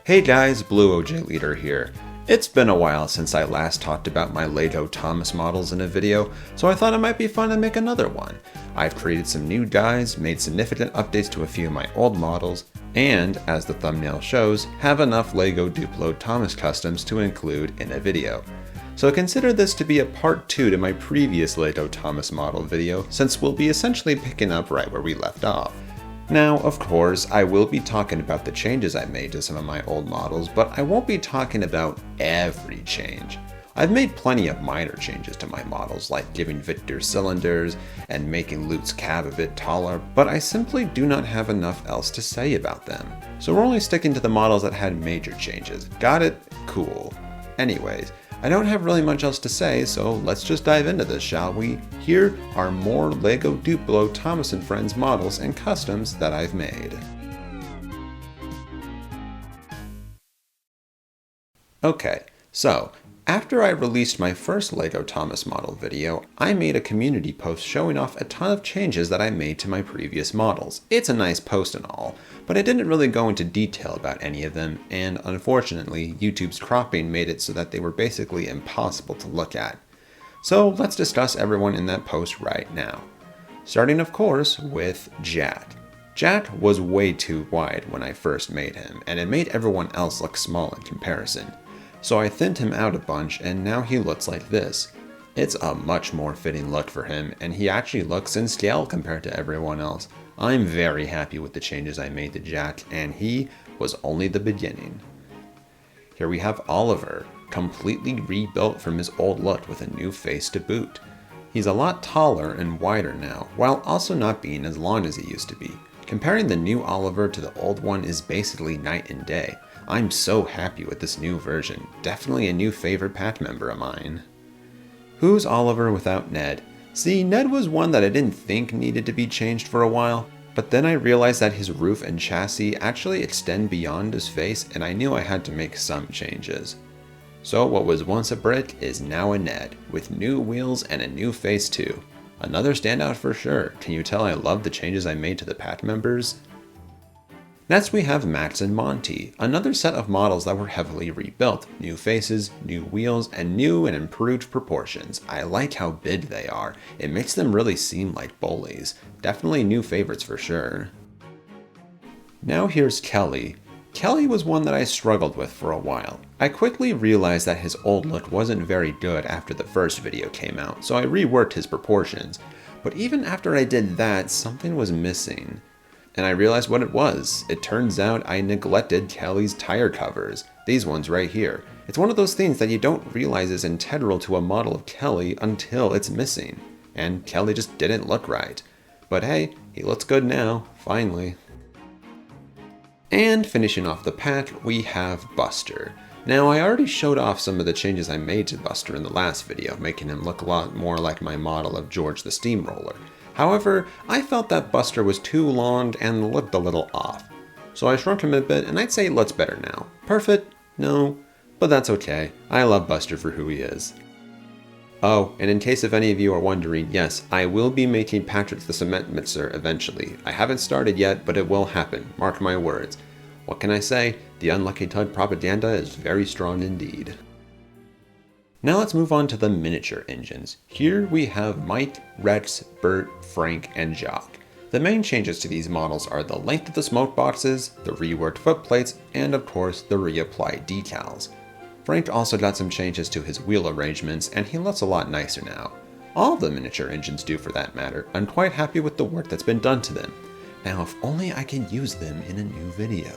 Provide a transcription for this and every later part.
Hey guys, BlueOJ Leader here. It's been a while since I last talked about my Lego Thomas models in a video, so I thought it might be fun to make another one. I've created some new guys, made significant updates to a few of my old models, and, as the thumbnail shows, have enough Lego Duplo Thomas Customs to include in a video. So consider this to be a part 2 to my previous Lego Thomas model video, since we'll be essentially picking up right where we left off. Now, of course, I will be talking about the changes I made to some of my old models, but I won't be talking about every change. I've made plenty of minor changes to my models, like giving Victor cylinders and making Luke's cab a bit taller, but I simply do not have enough else to say about them. So we're only sticking to the models that had major changes. Got it? Cool. Anyways, I don't have really much else to say, so let's just dive into this, shall we? Here are more Lego Duplo Thomas & Friends models and customs that I've made. Okay, so after I released my first Lego Thomas model video, I made a community post showing off a ton of changes that I made to my previous models. It's a nice post and all, but I didn't really go into detail about any of them, and unfortunately, YouTube's cropping made it so that they were basically impossible to look at. So let's discuss everyone in that post right now. Starting, of course, with Jack. Jack was way too wide when I first made him, and it made everyone else look small in comparison. So I thinned him out a bunch, and now he looks like this. It's a much more fitting look for him, and he actually looks in scale compared to everyone else. I'm very happy with the changes I made to Jack, and he was only the beginning. Here we have Oliver, completely rebuilt from his old look with a new face to boot. He's a lot taller and wider now, while also not being as long as he used to be. Comparing the new Oliver to the old one is basically night and day. I'm so happy with this new version, definitely a new favorite pack member of mine. Who's Oliver without Ned? See, Ned was one that I didn't think needed to be changed for a while, but then I realized that his roof and chassis actually extend beyond his face, and I knew I had to make some changes. So what was once a brick is now a Ned, with new wheels and a new face too. Another standout for sure. Can you tell I love the changes I made to the pack members? Next we have Max and Monty, another set of models that were heavily rebuilt. New faces, new wheels, and new and improved proportions. I like how big they are. It makes them really seem like bullies. Definitely new favorites for sure. Now here's Kelly. Kelly was one that I struggled with for a while. I quickly realized that his old look wasn't very good after the first video came out, so I reworked his proportions. But even after I did that, something was missing. And I realized what it was. It turns out I neglected Kelly's tire covers. These ones right here. It's one of those things that you don't realize is integral to a model of Kelly until it's missing. And Kelly just didn't look right. But hey, he looks good now, finally. And finishing off the pack, we have Buster. Now I already showed off some of the changes I made to Buster in the last video, making him look a lot more like my model of George the Steamroller. However, I felt that Buster was too long and looked a little off. So I shrunk him a bit, and I'd say it looks better now. Perfect? No. But that's okay. I love Buster for who he is. Oh, and in case if any of you are wondering, yes, I will be making Patrick the Cement Mixer eventually. I haven't started yet, but it will happen. Mark my words. What can I say? The Unlucky Tug propaganda is very strong indeed. Now let's move on to the miniature engines. Here we have Mike, Rex, Bert, Frank, and Jock. The main changes to these models are the length of the smoke boxes, the reworked footplates, and of course the reapplied decals. Frank also got some changes to his wheel arrangements, and he looks a lot nicer now. All of the miniature engines do for that matter. I'm quite happy with the work that's been done to them. Now if only I can use them in a new video.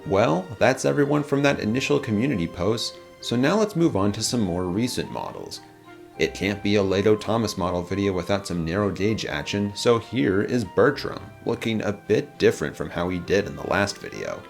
Well, that's everyone from that initial community post. So now let's move on to some more recent models. It can't be a Lego Thomas model video without some narrow gauge action, so here is Bertram, looking a bit different from how he did in the last video.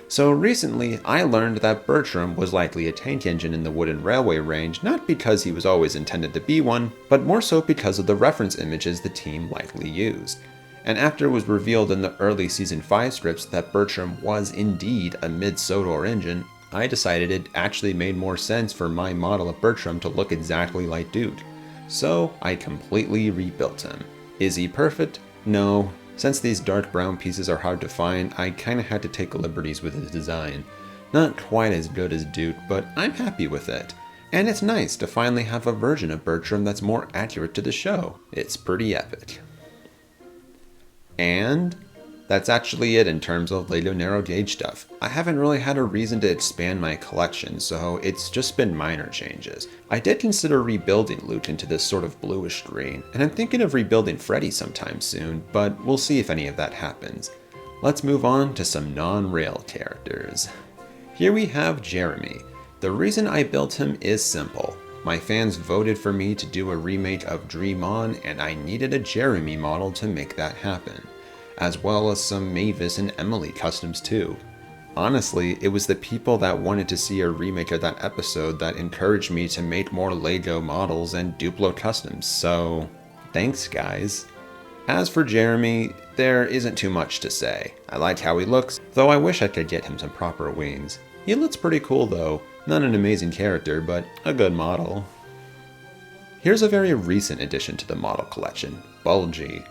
So recently, I learned that Bertram was likely a tank engine in the wooden railway range, not because he was always intended to be one, but more so because of the reference images the team likely used. And after it was revealed in the early Season 5 scripts that Bertram was indeed a mid-Sodor engine, I decided it actually made more sense for my model of Bertram to look exactly like Duke. So I completely rebuilt him. Is he perfect? No. Since these dark brown pieces are hard to find, I kinda had to take liberties with his design. Not quite as good as Duke, but I'm happy with it. And it's nice to finally have a version of Bertram that's more accurate to the show. It's pretty epic. And that's actually it in terms of Lego narrow gauge stuff. I haven't really had a reason to expand my collection, so it's just been minor changes. I did consider rebuilding Luke into this sort of bluish green, and I'm thinking of rebuilding Freddy sometime soon, but we'll see if any of that happens. Let's move on to some non-rail characters. Here we have Jeremy. The reason I built him is simple. My fans voted for me to do a remake of Dream On, and I needed a Jeremy model to make that happen, as well as some Mavis and Emily customs too. Honestly, it was the people that wanted to see a remake of that episode that encouraged me to make more Lego models and Duplo customs, so thanks guys. As for Jeremy, there isn't too much to say. I like how he looks, though I wish I could get him some proper wings. He looks pretty cool though, not an amazing character, but a good model. Here's a very recent addition to the model collection, Bulgy.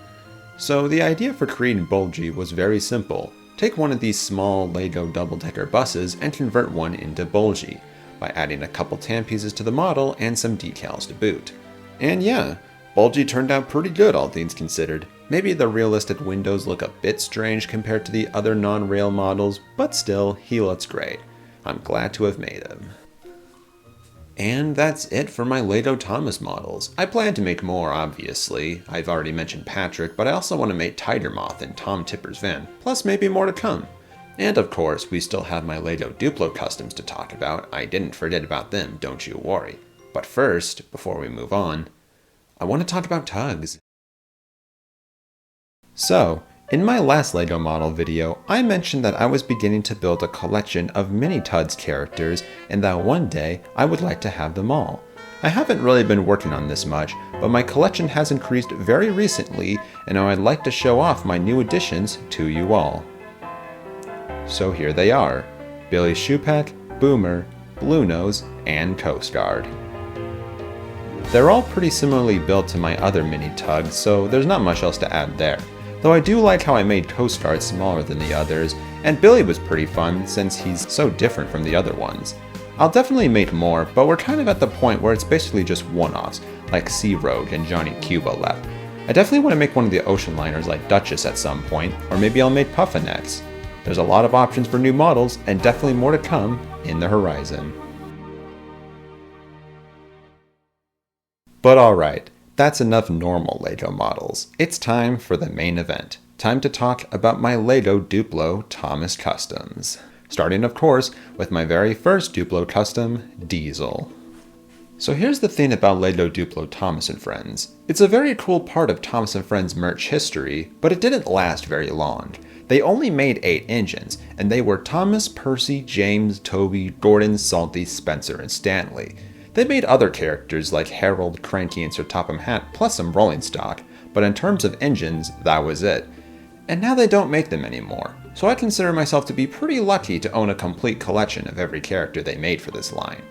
So the idea for creating Bulgy was very simple. Take one of these small Lego double-decker buses and convert one into Bulgy, by adding a couple tan pieces to the model and some decals to boot. And yeah, Bulgy turned out pretty good all things considered. Maybe the realistic windows look a bit strange compared to the other non-rail models, but still, he looks great. I'm glad to have made him. And that's it for my Lego Thomas models. I plan to make more, obviously. I've already mentioned Patrick, but I also want to make Tiger Moth and Tom Tipper's van, plus maybe more to come. And of course, we still have my Lego Duplo Customs to talk about. I didn't forget about them, don't you worry. But first, before we move on, I want to talk about Tugs. So, in my last Lego model video, I mentioned that I was beginning to build a collection of mini Tugs characters and that one day I would like to have them all. I haven't really been working on this much, but my collection has increased very recently and I'd like to show off my new additions to you all. So here they are, Billy Shoepack, Boomer, Blue Nose, and Coast Guard. They're all pretty similarly built to my other mini Tugs, so there's not much else to add there. Though I do like how I made Coast Guard smaller than the others, and Billy was pretty fun since he's so different from the other ones. I'll definitely make more, but we're kind of at the point where it's basically just one-offs, like Sea Rogue and Johnny Cuba left. I definitely want to make one of the ocean liners like Duchess at some point, or maybe I'll make Puffin next. There's a lot of options for new models, and definitely more to come in the horizon. But alright. That's enough normal Lego models. It's time for the main event. Time to talk about my Lego Duplo Thomas Customs. Starting, of course, with my very first Duplo custom, Diesel. So here's the thing about Lego Duplo Thomas & Friends. It's a very cool part of Thomas & Friends merch history, but it didn't last very long. They only made 8 engines, and they were Thomas, Percy, James, Toby, Gordon, Salty, Spencer, and Stanley. They made other characters like Harold, Cranky, and Sir Topham Hatt, plus some rolling stock, but in terms of engines, that was it. And now they don't make them anymore, so I consider myself to be pretty lucky to own a complete collection of every character they made for this line.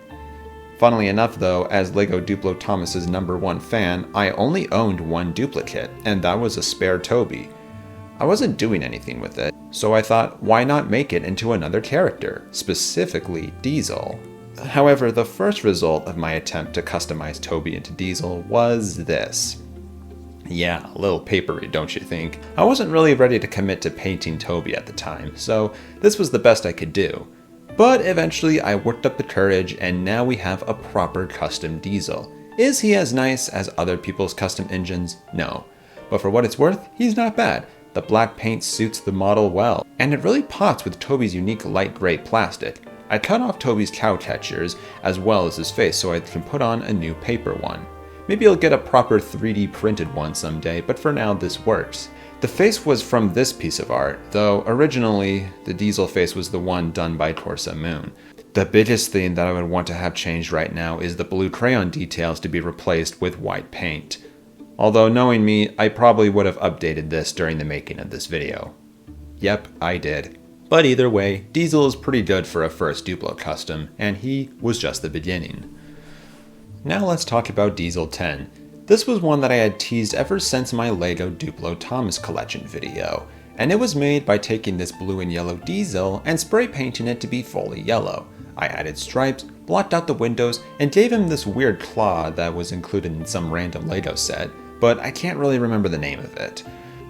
Funnily enough though, as Lego Duplo Thomas's #1 fan, I only owned one duplicate, and that was a spare Toby. I wasn't doing anything with it, so I thought, why not make it into another character, specifically Diesel? However, the first result of my attempt to customize Toby into Diesel was this. Yeah, a little papery, don't you think? I wasn't really ready to commit to painting Toby at the time, so this was the best I could do. But eventually I worked up the courage and now we have a proper custom Diesel. Is he as nice as other people's custom engines? No. But for what it's worth, he's not bad. The black paint suits the model well, and it really pops with Toby's unique light gray plastic. I cut off Toby's cow catchers as well as his face so I can put on a new paper one. Maybe I'll get a proper 3D printed one someday, but for now this works. The face was from this piece of art, though originally the Diesel face was the one done by Corsa Moon. The biggest thing that I would want to have changed right now is the blue crayon details to be replaced with white paint. Although knowing me, I probably would have updated this during the making of this video. Yep, I did. But either way, Diesel is pretty good for a first Duplo custom, and he was just the beginning. Now let's talk about Diesel 10. This was one that I had teased ever since my Lego Duplo Thomas collection video, and it was made by taking this blue and yellow diesel and spray painting it to be fully yellow. I added stripes, blocked out the windows, and gave him this weird claw that was included in some random Lego set, but I can't really remember the name of it.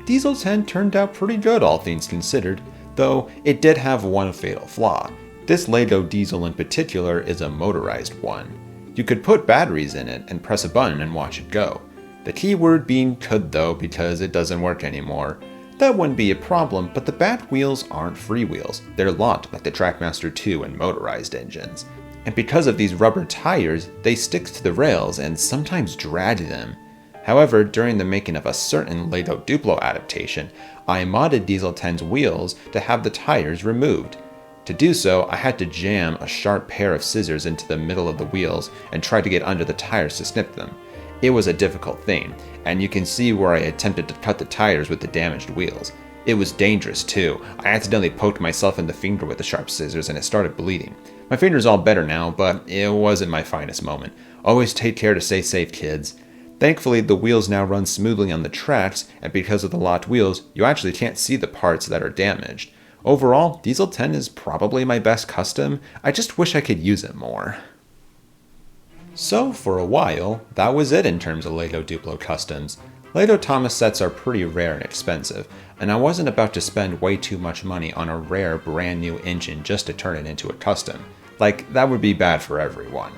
Diesel 10 turned out pretty good, all things considered, though it did have one fatal flaw. This Lego diesel in particular is a motorized one. You could put batteries in it and press a button and watch it go. The key word being could though, because it doesn't work anymore. That wouldn't be a problem, but the bat wheels aren't freewheels. They're locked like the Trackmaster 2 and motorized engines. And because of these rubber tires, they stick to the rails and sometimes drag them. However, during the making of a certain Lego Duplo adaptation, I modded Diesel 10's wheels to have the tires removed. To do so, I had to jam a sharp pair of scissors into the middle of the wheels and try to get under the tires to snip them. It was a difficult thing, and you can see where I attempted to cut the tires with the damaged wheels. It was dangerous too. I accidentally poked myself in the finger with the sharp scissors and it started bleeding. My finger's all better now, but it wasn't my finest moment. Always take care to stay safe, kids. Thankfully, the wheels now run smoothly on the tracks, and because of the locked wheels, you actually can't see the parts that are damaged. Overall, Diesel 10 is probably my best custom. I just wish I could use it more. So for a while, that was it in terms of Lego Duplo Customs. Lego Thomas sets are pretty rare and expensive, and I wasn't about to spend way too much money on a rare brand new engine just to turn it into a custom. Like, that would be bad for everyone.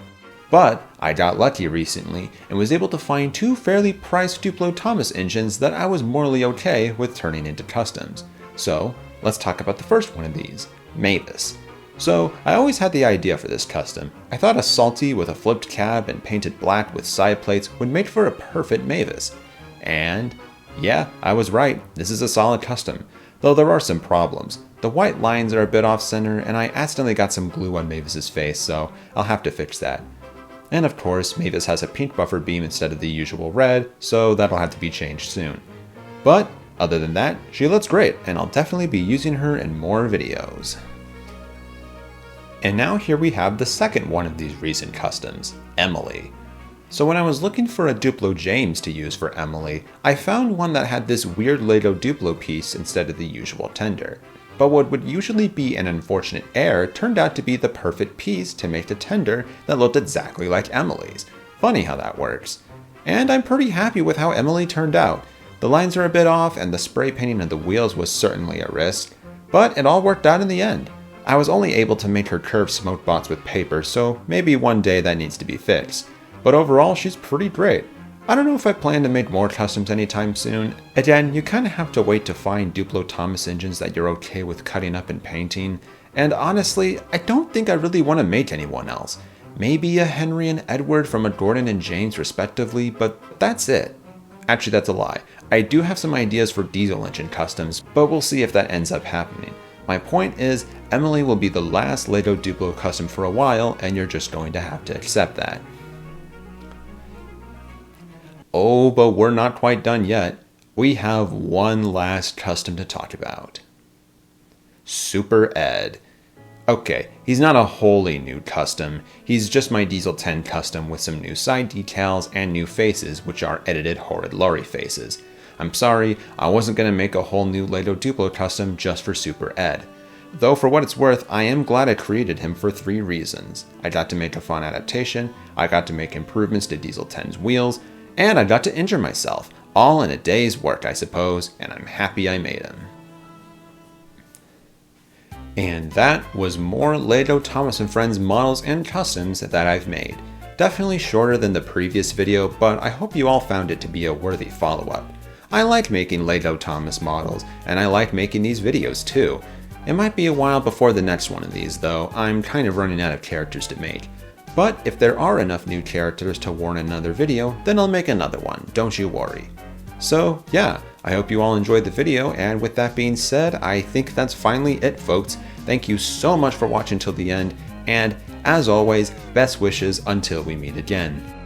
But I got lucky recently and was able to find two fairly priced Duplo Thomas engines that I was morally okay with turning into customs. So let's talk about the first one of these, Mavis. So I always had the idea for this custom. I thought a salty with a flipped cab and painted black with side plates would make for a perfect Mavis. And yeah, I was right, this is a solid custom, though there are some problems. The white lines are a bit off center and I accidentally got some glue on Mavis's face, so I'll have to fix that. And of course, Mavis has a pink buffer beam instead of the usual red, so that'll have to be changed soon. But other than that, she looks great, and I'll definitely be using her in more videos. And now here we have the second one of these recent customs, Emily. So when I was looking for a Duplo James to use for Emily, I found one that had this weird Lego Duplo piece instead of the usual tender. But what would usually be an unfortunate error turned out to be the perfect piece to make the tender that looked exactly like Emily's. Funny how that works. And I'm pretty happy with how Emily turned out. The lines are a bit off and the spray painting of the wheels was certainly a risk, but it all worked out in the end. I was only able to make her curved smoke box with paper, so maybe one day that needs to be fixed. But overall, she's pretty great. I don't know if I plan to make more customs anytime soon. Again, you kinda have to wait to find Duplo Thomas engines that you're okay with cutting up and painting. And honestly, I don't think I really want to make anyone else. Maybe a Henry and Edward from a Gordon and James respectively, but that's it. Actually, that's a lie. I do have some ideas for diesel engine customs, but we'll see if that ends up happening. My point is, Emily will be the last Lego Duplo custom for a while, and you're just going to have to accept that. Oh, but we're not quite done yet. We have one last custom to talk about. Super Ed. Okay, he's not a wholly new custom. He's just my Diesel 10 custom with some new side decals and new faces, which are edited horrid lorry faces. I'm sorry, I wasn't going to make a whole new Lego Duplo custom just for Super Ed. Though for what it's worth, I am glad I created him for 3 reasons. I got to make a fun adaptation, I got to make improvements to Diesel 10's wheels, and I got to injure myself, all in a day's work I suppose, and I'm happy I made him. And that was more Lego Thomas & Friends models and customs that I've made. Definitely shorter than the previous video, but I hope you all found it to be a worthy follow-up. I like making Lego Thomas models, and I like making these videos too. It might be a while before the next one of these though, I'm kind of running out of characters to make. But if there are enough new characters to warrant another video, then I'll make another one, don't you worry. So yeah, I hope you all enjoyed the video, and with that being said, I think that's finally it folks. Thank you so much for watching till the end, and as always, best wishes until we meet again.